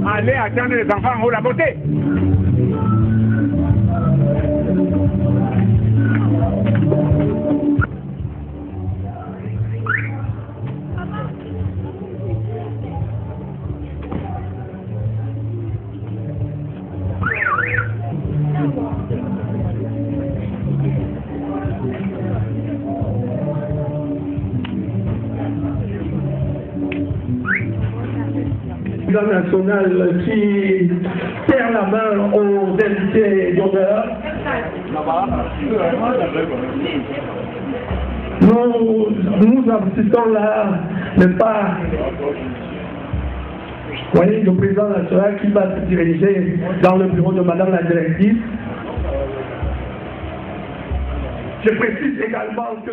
Allez attendre les enfants en haut la beauté. National qui serre la main aux invités d'honneur. Nous assistons là, n'est pas, vous voyez, le président national qui va se diriger dans le bureau de madame la directrice. Je précise également que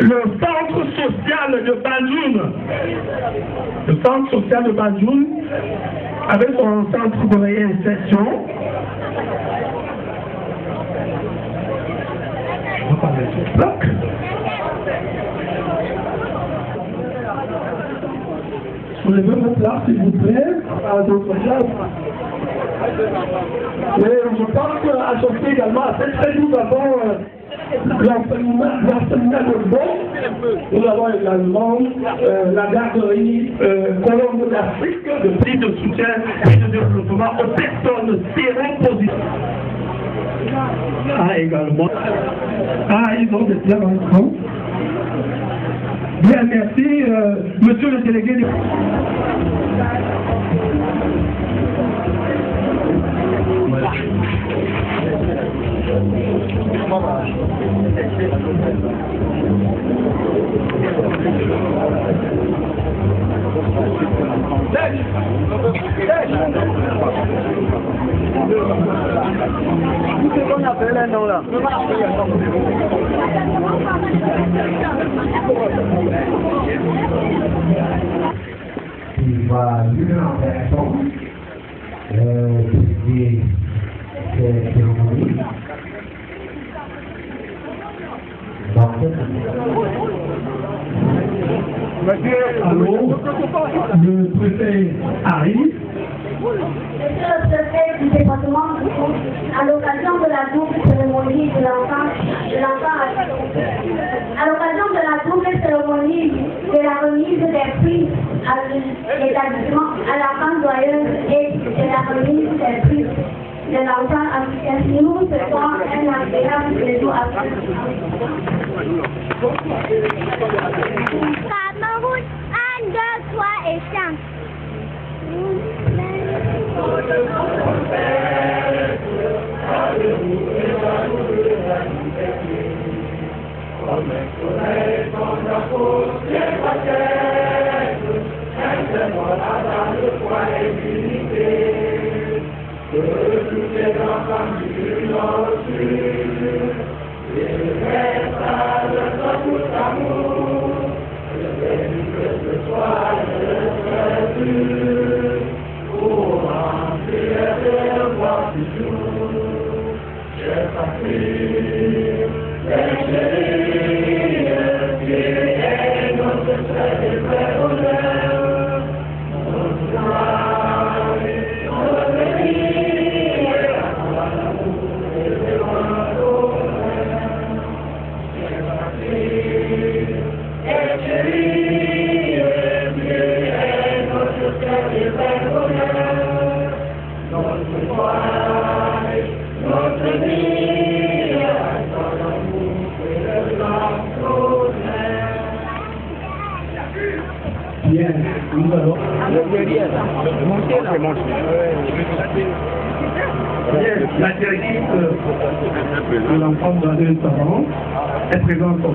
le centre social de Banjoun. Le centre social de Banjoun, avec son centre de réinsertion. On va parler sur bloc. Soulevez votre place, s'il vous plaît, à d'autres places. Mais je pense qu'associé également à cette fête, nous avons l'enseignement de bon. Nous avons également la garderie Colombe d'Afrique, de prix de soutien et de développement aux personnes séropositives. Ah, également. Ah, ils ont des plans en France. Bien, merci, monsieur le délégué. C'est qu'on appelle un nom là. Il va l'une en personne des cérémonies. Allô, le préfet arrive. Monsieur le préfet du département, à l'occasion de la double cérémonie de l'enfant, à l'occasion de la double cérémonie de la remise des prix à l'établissement, à la fin joyeuse et de la remise des prix de l'enfant africain, nous faisons un agréable séjour à tous. Cameroun, 1, 2, 3 et 5. Bien, nous allons. La directrice de l'enfant de la savant est présente au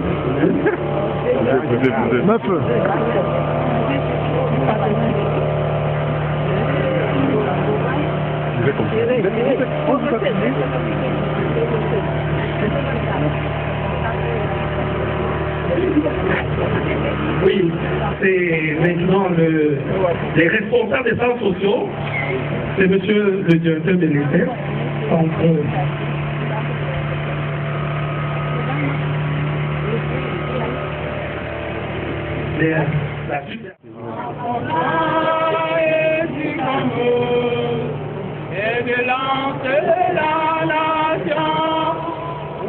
Oui, c'est maintenant les responsables des centres sociaux, c'est monsieur le directeur de l'UNICEF, la suite. Et de lancer la nation,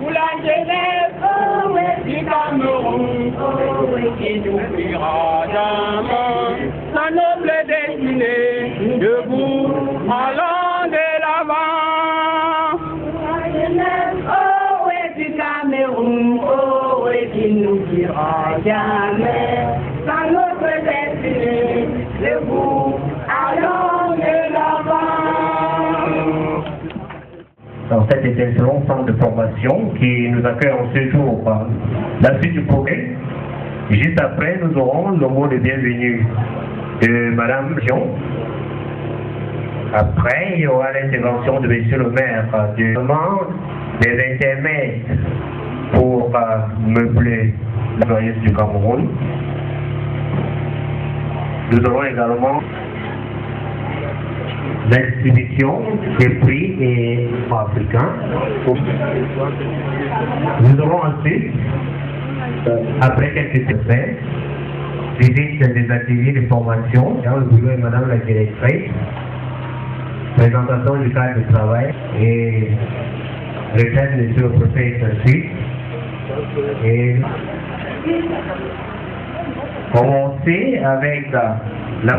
où la jeunesse du Cameroun, qui n'oubliera jamais sa noble destinée, debout, allant de l'avant. La jeunesse du Cameroun, qui n'oubliera jamais sa noble destinée, debout, allant de l'avant. Dans cet étincelant centre de formation qui nous accueille en ce jour, la suite du progrès. Juste après, nous aurons le mot de bienvenue de Madame Jean. Après, il y aura l'intervention de Monsieur le maire, des intermèdes pour meubler la joyeuse du Cameroun. Nous aurons également l'exhibition des prix et africains. Nous aurons ensuite, après quelques semaines, visite des ateliers de formation dans le boulot et madame la directrice, présentation du cadre de travail et retraite de monsieur le préfet et ainsi. Et commencer avec la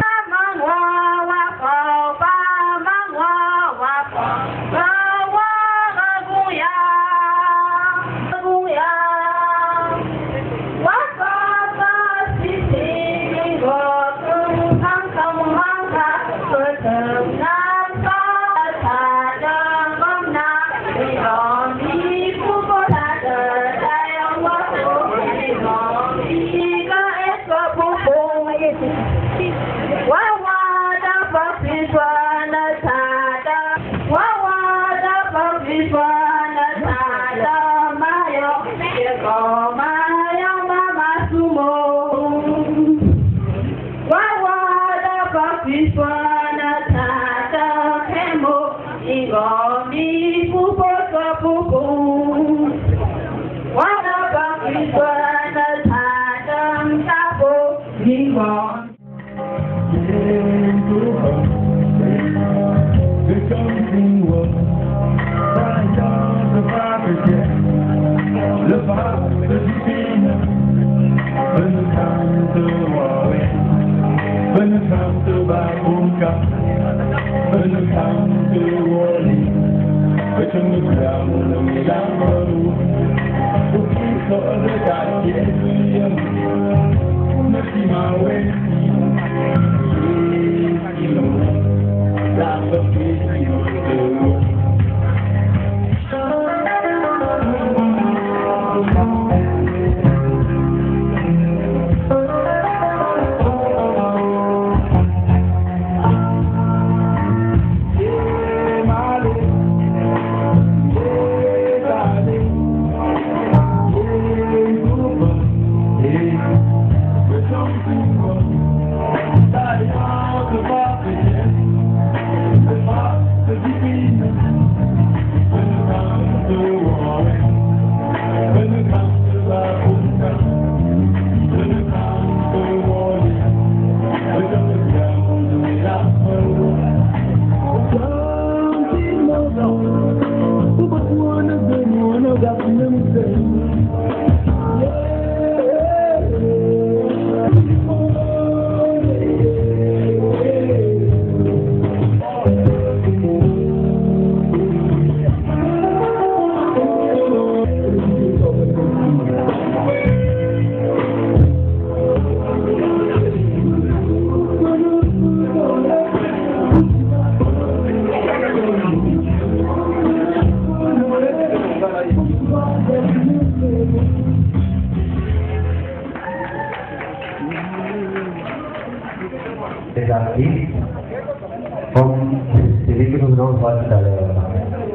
comme celui que nous allons voir tout à l'heure.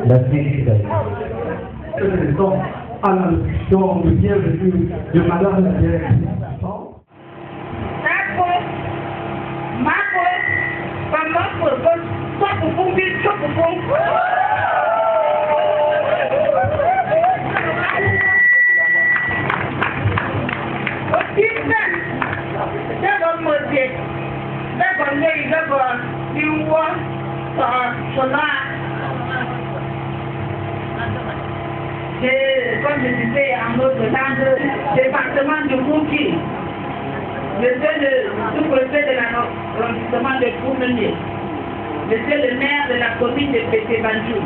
La suite à la discussion de bienvenue de madame la directrice. Comme je disais en notre langue, département de Mouki, monsieur le sous-préfet de l'arrondissement de Koumenier, monsieur le maire de la commune de Pété-Banjoul,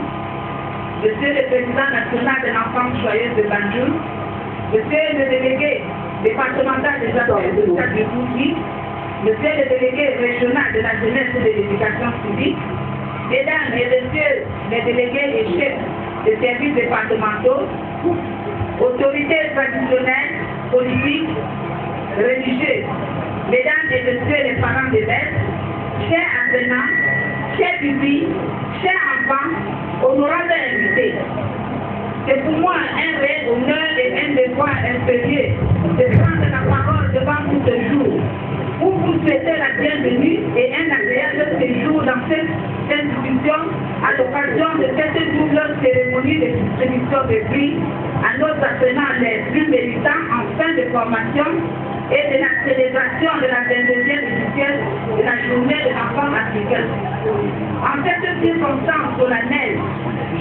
monsieur le président national de l'enfance joyeuse de Banjoul, monsieur le délégué départemental des affaires sociales de Mouki, monsieur le délégué régional de la jeunesse et de l'éducation civique, mesdames et messieurs les délégués et chefs des services départementaux, autorités traditionnelles, politiques, religieuses, mesdames et messieurs les parents d'élèves, chers enseignants, chers publics, chers enfants, honorables invités. C'est pour moi un réel honneur et un devoir impérieux de prendre la parole devant vous ce jour pour vous souhaiter la bienvenue et un agréable séjour dans cette institution à l'occasion de cette double cérémonie de distribution de prix à nos apprenants les plus méritants en fin de formation et de la célébration de la 22e édition de la journée de l'enfant africain. En cette circonstance solennelle,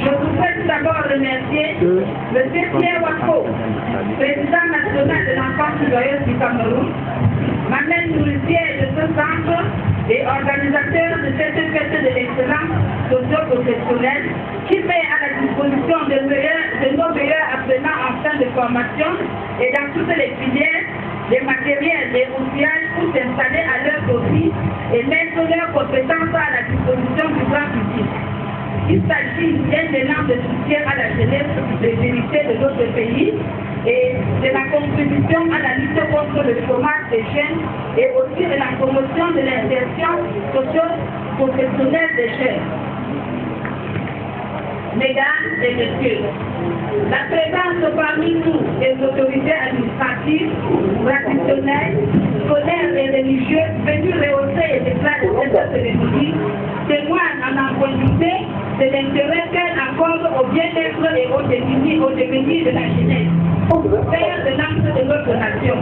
je voudrais tout d'abord remercier M. Pierre Wako, président national de l'enfance joyeuse du Cameroun, maman nourricière de ce centre et organisateur de cette fête de l'excellence socio-professionnelle qui met à la disposition de nos meilleurs apprenants en fin de formation et dans toutes les filières des matériels et outillages pour s'installer à leur profit et mettre leurs compétences à la disposition du grand public. Il s'agit d'un élan de soutien à la jeunesse des héritiers de notre pays et de la contribution à la lutte contre le chômage des jeunes et aussi de la promotion de l'insertion socio-professionnelle des jeunes. Mesdames et messieurs, la présence parmi nous des autorités administratives, traditionnelles, scolaires et religieuses venues rehausser et déclarer cette cérémonie témoigne en ambiguïté de l'intérêt qu'elle accorde au bien-être et au devenir de la jeunesse, père de l'âme de notre nation.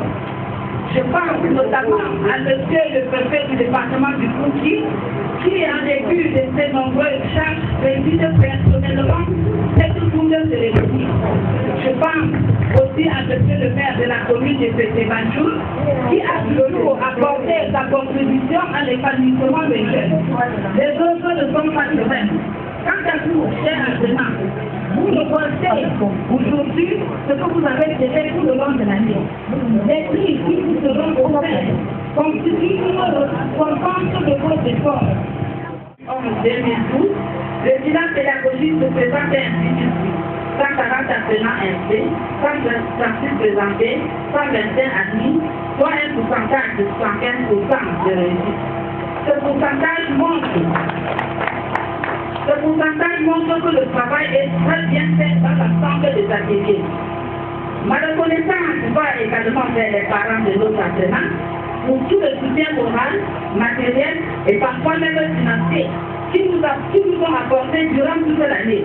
Je pense notamment à monsieur le préfet du département du Fouki, qui, en début de ces nombreuses charges, préside personnellement cette double cérémonie. Je pense aussi à monsieur le maire de la commune de Pété-Banjoul, qui a toujours apporté sa contribution à l'épanouissement des jeunes. Les autres ne sont pas de même. Quant à vous, chers apprenants, vous reconnaissez aujourd'hui ce que vous avez fait tout le long de l'année. Les prix qui vous seront offerts constituent une récompense de vos efforts. En 2012, le bilan pédagogique se présente ainsi. 140 apprenants inscrits, 136 présentés, 121 admis, soit un pourcentage de 75% de réussite. Ce pourcentage montre que le travail est très bien fait dans l'ensemble des ateliers. Ma reconnaissance va également vers les parents de nos apprenants pour tout le soutien moral, matériel et parfois même financier qui nous ont apporté durant toute l'année.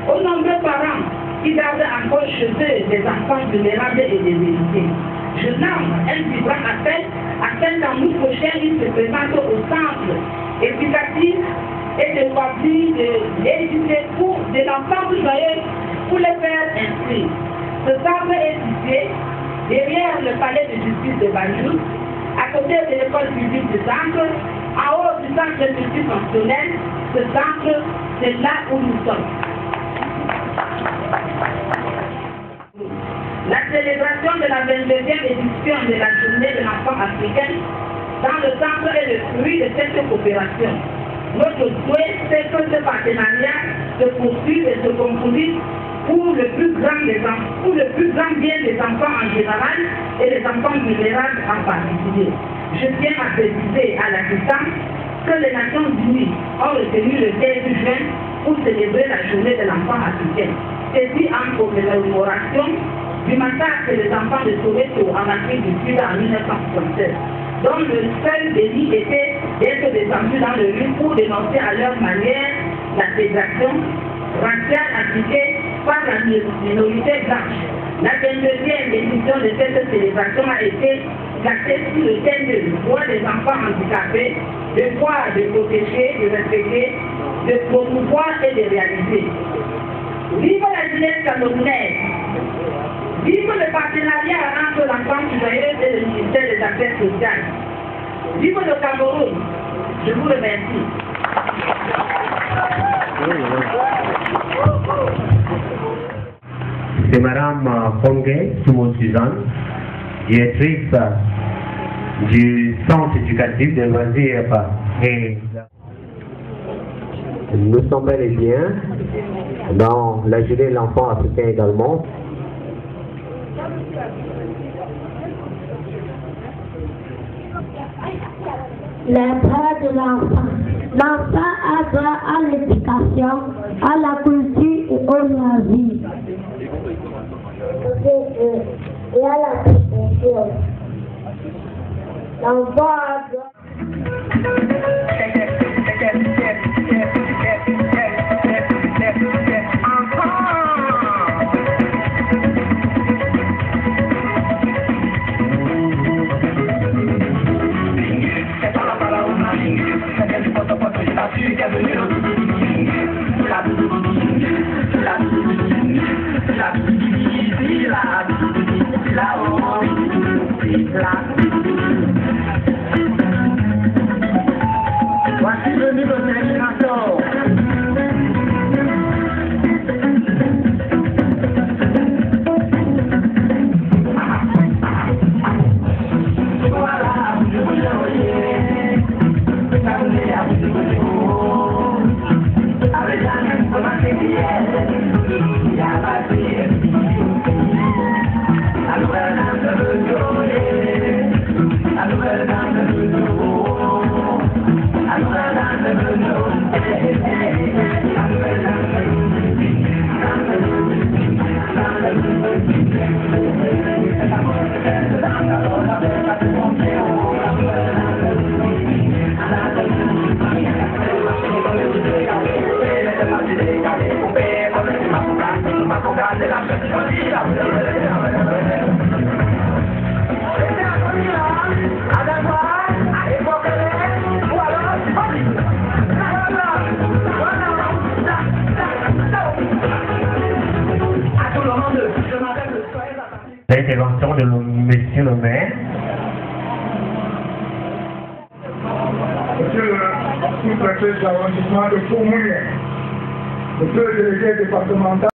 Aux nombreux parents qui gardent encore chez eux des enfants vulnérables et déshérités, je lance un vibrant appel afin qu'en août prochain, ils se présentent au centre éducatif et de partie de l'ensemble joyeux pour les faire inscrire. Ce centre est situé derrière le palais de justice de Banjoul, à côté de l'école publique du centre, en haut du centre multifonctionnel. Ce centre, c'est là où nous sommes. La célébration de la 22e édition de la journée de l'enfant africain dans le centre est le fruit de cette coopération. Notre souhait, c'est que ce partenariat se poursuive et se conclue pour le plus grand bien des enfants en général et des enfants vulnérables en particulier. Je tiens à préciser à l'assistance que les Nations Unies ont retenu le 15 juin pour célébrer la journée de l'enfant africain. Ceci en commémoration du massacre des enfants de Soweto en Afrique du Sud en 1967. dont le seul délit était d'être descendu dans le rue pour dénoncer à leur manière la ségrégation raciale appliquée par la minorité blanche. La 22e édition de cette célébration a été placée sous le thème du droit des enfants handicapés, le droit de protéger, de respecter, de promouvoir et de réaliser. Vive la jeunesse camerounaise! Vive le partenariat entre l'enfance joyeuse et le ministère des Affaires sociales. Vive le Cameroun! Je vous remercie. C'est Madame Kongé Soumo Suzanne, directrice du centre éducatif de loisirs et nous sommes bel et bien dans la journée de l'enfant africain également. Les droits de l'enfant. L'enfant a droit à l'éducation, à la culture et au loisir. Voici le niveau d'expression. L'intervention de monsieur le maire. Monsieur le sous-préfet de l'arrondissement de Fourmoulière, monsieur le délégué départemental.